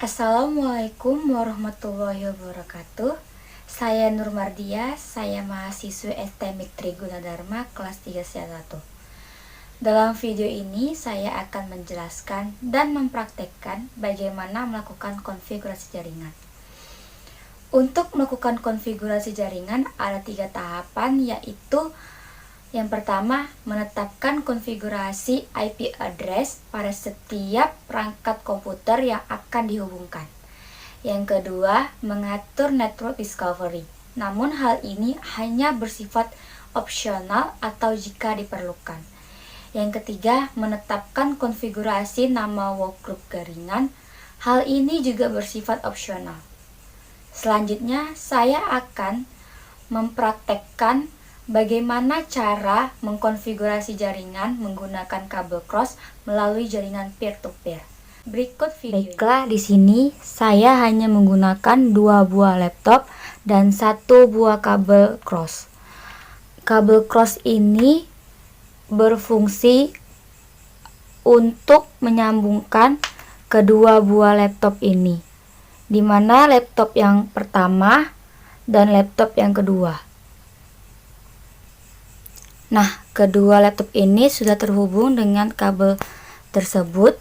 Assalamualaikum warahmatullahi wabarakatuh. Saya Nur Mardia, saya mahasiswa STMIK Trigunadarma kelas 3C1. Dalam video ini saya akan menjelaskan dan mempraktekkan bagaimana melakukan konfigurasi jaringan. Untuk melakukan konfigurasi jaringan ada 3 tahapan, yaitu yang pertama, menetapkan konfigurasi IP address pada setiap perangkat komputer yang akan dihubungkan. Yang kedua, mengatur network discovery. Namun hal ini hanya bersifat opsional atau jika diperlukan. Yang ketiga, menetapkan konfigurasi nama workgroup jaringan. Hal ini juga bersifat opsional. Selanjutnya, saya akan mempraktekkan bagaimana cara mengkonfigurasi jaringan menggunakan kabel cross melalui jaringan peer-to-peer. Berikut video. Baiklah, di sini saya hanya menggunakan 2 buah laptop dan 1 buah kabel cross. Kabel cross ini berfungsi untuk menyambungkan kedua buah laptop ini, di mana laptop yang pertama dan laptop yang kedua. Nah, kedua laptop ini sudah terhubung dengan kabel tersebut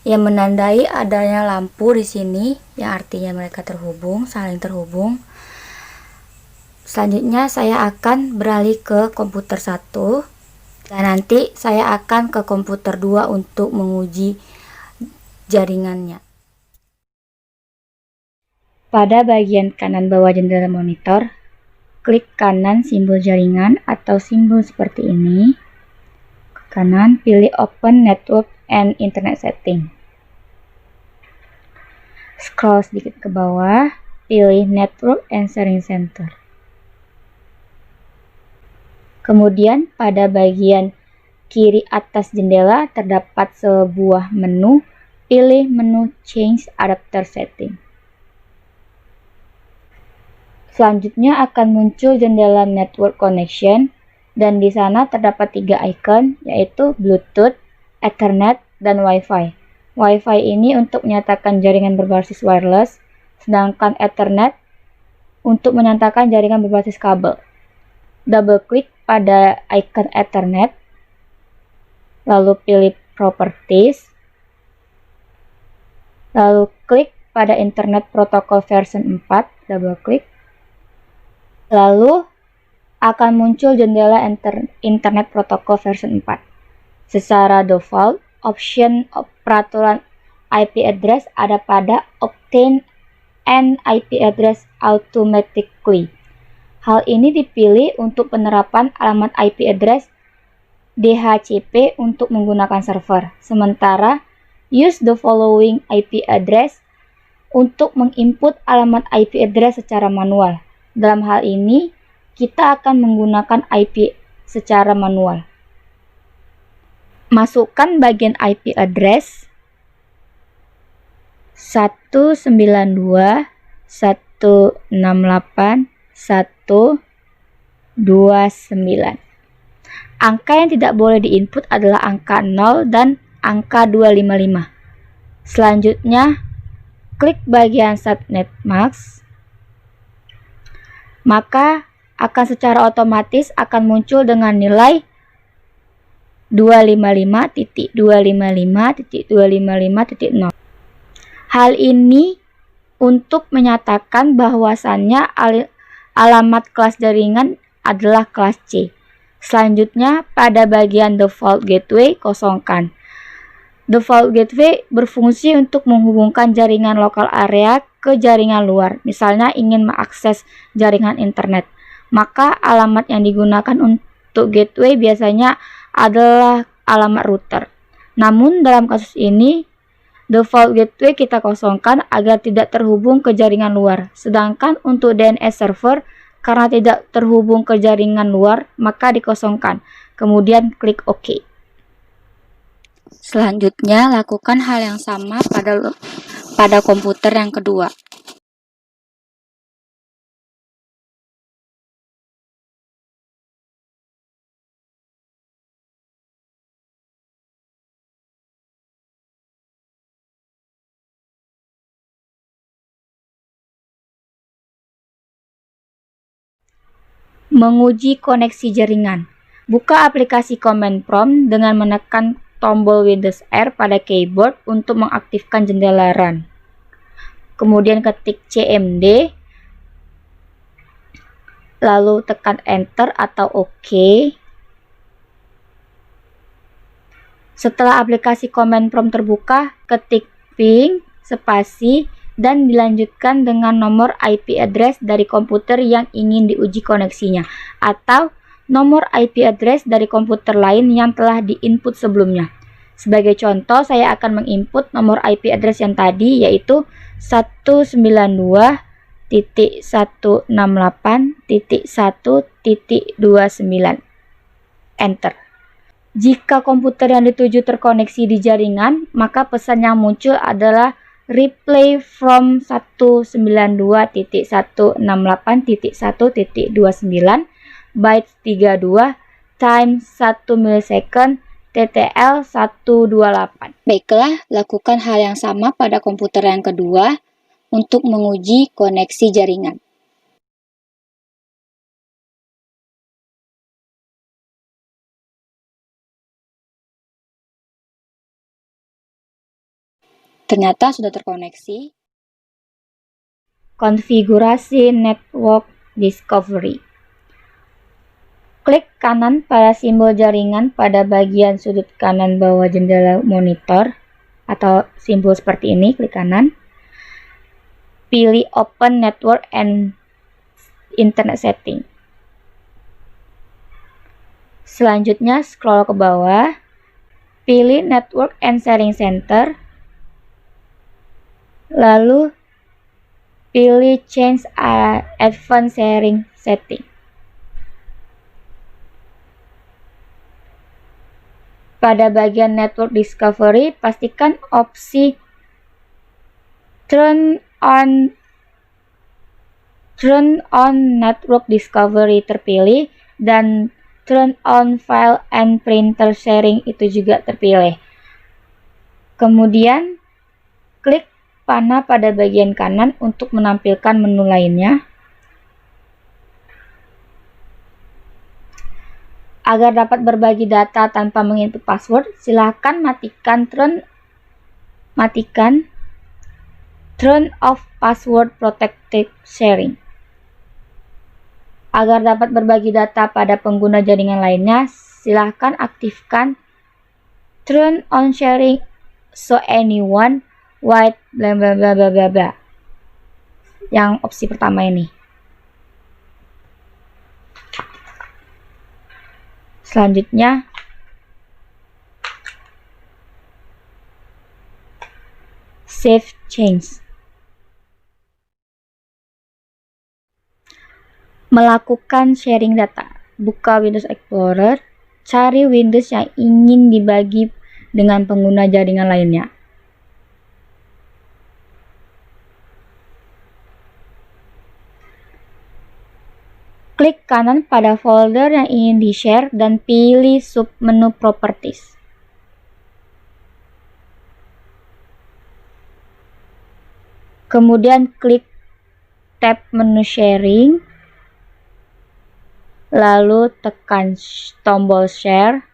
yang menandai adanya lampu di sini, yang artinya mereka saling terhubung. Selanjutnya saya akan beralih ke komputer 1 dan nanti saya akan ke komputer 2 untuk menguji jaringannya. Pada bagian kanan bawah jendela monitor, klik kanan simbol jaringan atau simbol seperti ini. Ke kanan, pilih Open Network and Internet Setting. Scroll sedikit ke bawah, pilih Network and Sharing Center. Kemudian pada bagian kiri atas jendela terdapat sebuah menu, pilih menu Change Adapter Setting. Selanjutnya akan muncul jendela Network Connection dan di sana terdapat 3 icon, yaitu Bluetooth, Ethernet, dan Wi-Fi. Wi-Fi ini untuk menyatakan jaringan berbasis wireless, sedangkan Ethernet untuk menyatakan jaringan berbasis kabel. Double klik pada icon Ethernet, lalu pilih Properties, lalu klik pada Internet Protocol version 4, double klik. Lalu akan muncul jendela Internet Protocol version 4. Secara default, option peraturan IP address ada pada Obtain an IP address automatically. Hal ini dipilih untuk penerapan alamat IP address DHCP untuk menggunakan server. Sementara use the following IP address untuk menginput alamat IP address secara manual. Dalam hal ini, kita akan menggunakan IP secara manual. Masukkan bagian IP address 192.168.129. Angka yang tidak boleh diinput adalah angka 0 dan angka 255. Selanjutnya, klik bagian Subnet Mask. Maka akan secara otomatis akan muncul dengan nilai 255.255.255.0. Hal ini untuk menyatakan bahwasannya alamat kelas jaringan adalah kelas C. Selanjutnya, pada bagian Default Gateway, kosongkan. Default Gateway berfungsi untuk menghubungkan jaringan lokal area ke jaringan luar. Misalnya ingin mengakses jaringan internet, maka alamat yang digunakan untuk gateway biasanya adalah alamat router. Namun dalam kasus ini, default gateway kita kosongkan agar tidak terhubung ke jaringan luar. Sedangkan untuk DNS server, karena tidak terhubung ke jaringan luar, maka dikosongkan. Kemudian klik OK. Selanjutnya, lakukan hal yang sama pada komputer yang kedua. Menguji koneksi jaringan. Buka aplikasi Command Prompt dengan menekan tombol Windows R pada keyboard untuk mengaktifkan jendela run. Kemudian ketik cmd, lalu tekan enter atau OK. Setelah aplikasi Command Prompt terbuka, ketik ping, spasi, dan dilanjutkan dengan nomor IP address dari komputer yang ingin diuji koneksinya, atau nomor IP address dari komputer lain yang telah diinput sebelumnya. Sebagai contoh, saya akan menginput nomor IP address yang tadi, yaitu 192.168.1.29. Enter. Jika komputer yang dituju terkoneksi di jaringan, maka pesan yang muncul adalah replay from 192.168.1.29 bytes 32 times 1 millisecond TTL 128. Baiklah, lakukan hal yang sama pada komputer yang kedua untuk menguji koneksi jaringan. Ternyata sudah terkoneksi. Konfigurasi Network Discovery. Klik kanan pada simbol jaringan pada bagian sudut kanan bawah jendela monitor, atau simbol seperti ini, klik kanan. Pilih Open Network and Internet Setting. Selanjutnya scroll ke bawah, pilih Network and Sharing Center, lalu pilih Change Advanced Sharing Setting. Pada bagian Network Discovery, pastikan opsi Turn on Network Discovery terpilih dan Turn on File and Printer Sharing itu juga terpilih. Kemudian klik panah pada bagian kanan untuk menampilkan menu lainnya. Agar dapat berbagi data tanpa menginput password, silakan matikan Turn off Password Protected Sharing. Agar dapat berbagi data pada pengguna jaringan lainnya, silakan aktifkan Turn on Sharing so anyone white bla bla bla bla bla bla. Yang opsi pertama ini. Selanjutnya Save Change. Melakukan sharing data. Buka Windows Explorer, cari Windows yang ingin dibagi dengan pengguna jaringan lainnya. Klik kanan pada folder yang ingin di-share dan pilih submenu Properties. Kemudian klik tab menu Sharing, lalu tekan tombol Share.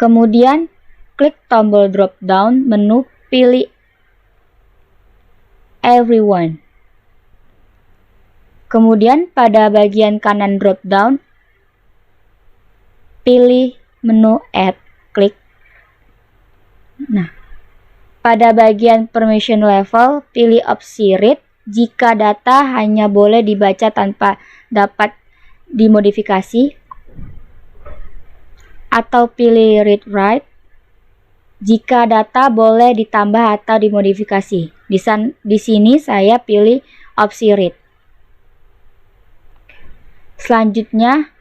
Kemudian klik tombol drop down menu, pilih Everyone. Kemudian pada bagian kanan drop down, pilih menu Add, klik. Nah, pada bagian permission level, pilih opsi Read jika data hanya boleh dibaca tanpa dapat dimodifikasi, atau pilih Read Write jika data boleh ditambah atau dimodifikasi. Di sini saya pilih opsi Read. Selanjutnya,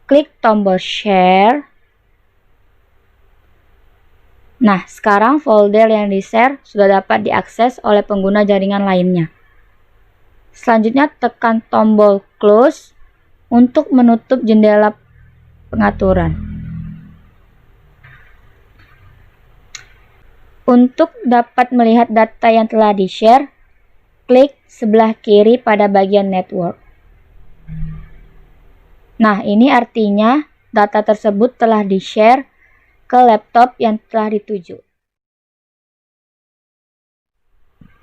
klik tombol Share. Nah, sekarang folder yang di-share sudah dapat diakses oleh pengguna jaringan lainnya. Selanjutnya, tekan tombol Close untuk menutup jendela pengaturan. Untuk dapat melihat data yang telah di-share, klik sebelah kiri pada bagian network. Nah, ini artinya data tersebut telah di-share ke laptop yang telah dituju.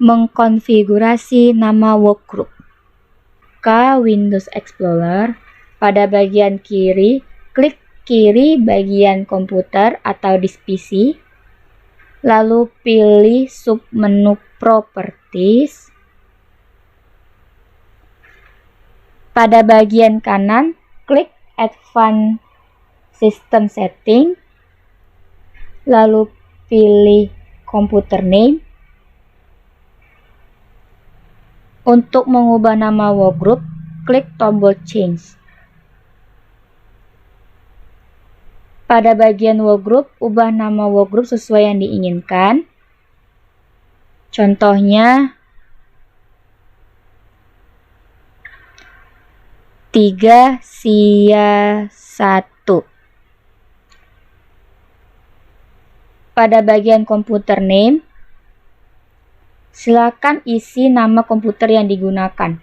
Mengkonfigurasi nama workgroup. Buka Windows Explorer, pada bagian kiri, klik kiri bagian komputer atau disk PC, lalu pilih submenu Properties. Pada bagian kanan, klik Advanced System Setting, lalu pilih Computer Name. Untuk mengubah nama workgroup, klik tombol Change. Pada bagian workgroup, ubah nama workgroup sesuai yang diinginkan. Contohnya 3 SIA 1. Pada bagian Computer Name, silakan isi nama komputer yang digunakan.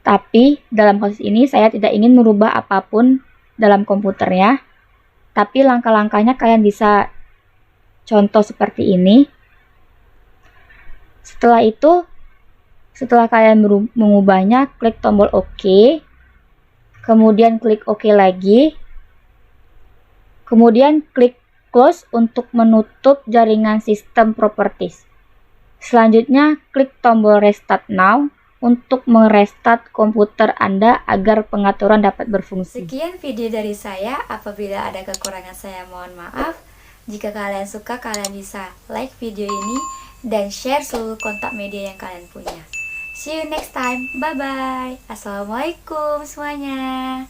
Tapi dalam kasus ini saya tidak ingin merubah apapun dalam komputernya. Tapi langkah-langkahnya kalian bisa contoh seperti ini. Setelah itu, setelah kalian mengubahnya, klik tombol OK. Kemudian klik OK lagi. Kemudian klik Close untuk menutup jaringan sistem properties. Selanjutnya, klik tombol Restart Now untuk merestart komputer Anda agar pengaturan dapat berfungsi. Sekian video dari saya. Apabila ada kekurangan saya mohon maaf. Jika kalian suka, kalian bisa like video ini dan share seluruh kontak media yang kalian punya. See you next time. Bye-bye. Assalamualaikum semuanya.